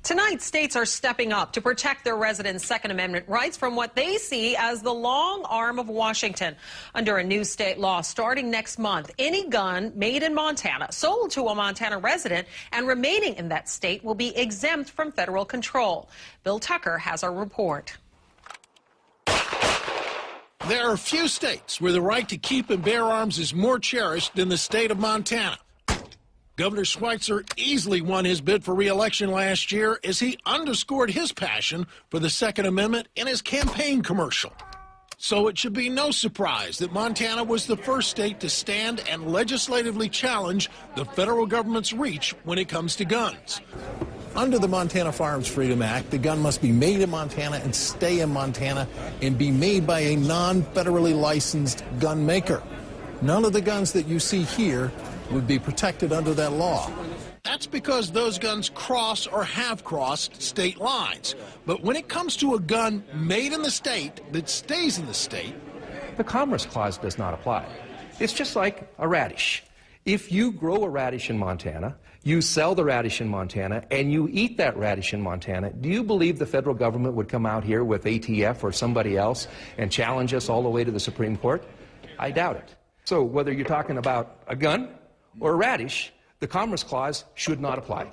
Tonight, states are stepping up to protect their residents' Second Amendment rights from what they see as the long arm of Washington. Under a new state law starting next month, any gun made in Montana, sold to a Montana resident, and remaining in that state will be exempt from federal control. Bill Tucker has our report. There are few states where the right to keep and bear arms is more cherished than the state of Montana. Governor Schweitzer easily won his bid for re-election last year as he underscored his passion for the Second Amendment in his campaign commercial. So it should be no surprise that Montana was the first state to stand and legislatively challenge the federal government's reach when it comes to guns. Under the Montana Firearms Freedom Act, the gun must be made in Montana and stay in Montana and be made by a non-federally licensed gun maker. None of the guns that you see here would be protected under that law. That's because those guns cross or have crossed state lines. But when it comes to a gun made in the state that stays in the state, the Commerce Clause does not apply. It's just like a radish. If you grow a radish in Montana, you sell the radish in Montana, and you eat that radish in Montana, do you believe the federal government would come out here with ATF or somebody else and challenge us all the way to the Supreme Court? I doubt it. So whether you're talking about a gun or a radish, the Commerce Clause should not apply.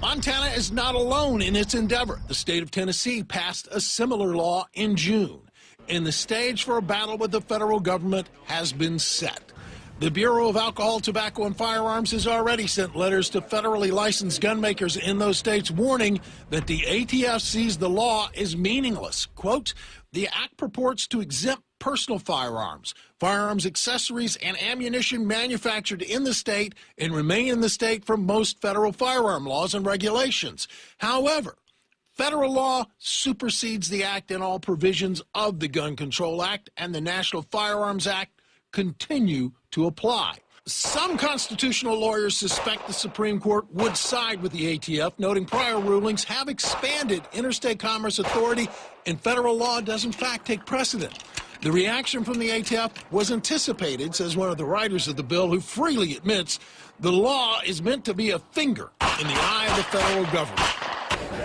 Montana is not alone in its endeavor. The state of Tennessee passed a similar law in June, and the stage for a battle with the federal government has been set. The Bureau of Alcohol, Tobacco, and Firearms has already sent letters to federally licensed gun makers in those states warning that the ATF sees the law as meaningless. Quote, the act purports to exempt personal firearms, firearms accessories, and ammunition manufactured in the state and remain in the state from most federal firearm laws and regulations. However, federal law supersedes the act, and all provisions of the Gun Control Act and the National Firearms Act continue to apply. Some constitutional lawyers suspect the Supreme Court would side with the ATF, noting prior rulings have expanded interstate commerce authority, and federal law does in fact take precedent. The reaction from the ATF was anticipated, says one of the writers of the bill, who freely admits the law is meant to be a finger in the eye of the federal government.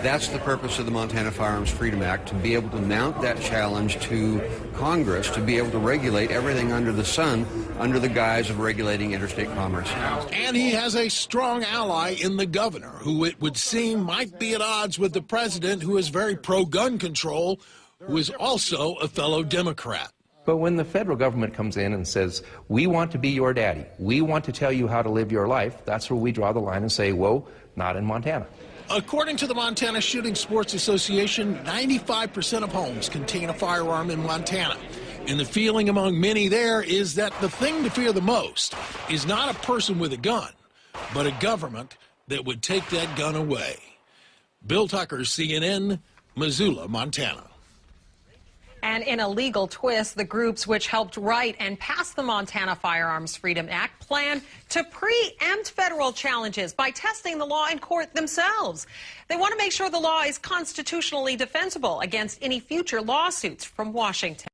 That's the purpose of the Montana Firearms Freedom Act, to be able to mount that challenge to Congress, to be able to regulate everything under the sun under the guise of regulating interstate commerce. And he has a strong ally in the governor, who it would seem might be at odds with the president, who is very pro-gun control, who is also a fellow Democrat. But when the federal government comes in and says, we want to be your daddy, we want to tell you how to live your life, that's where we draw the line and say, whoa, not in Montana. According to the Montana Shooting Sports Association, 95% of homes contain a firearm in Montana. And the feeling among many there is that the thing to fear the most is not a person with a gun, but a government that would take that gun away. Bill Tucker, CNN, Missoula, Montana. And in a legal twist, the groups which helped write and pass the Montana Firearms Freedom Act plan to preempt federal challenges by testing the law in court themselves. They want to make sure the law is constitutionally defensible against any future lawsuits from Washington.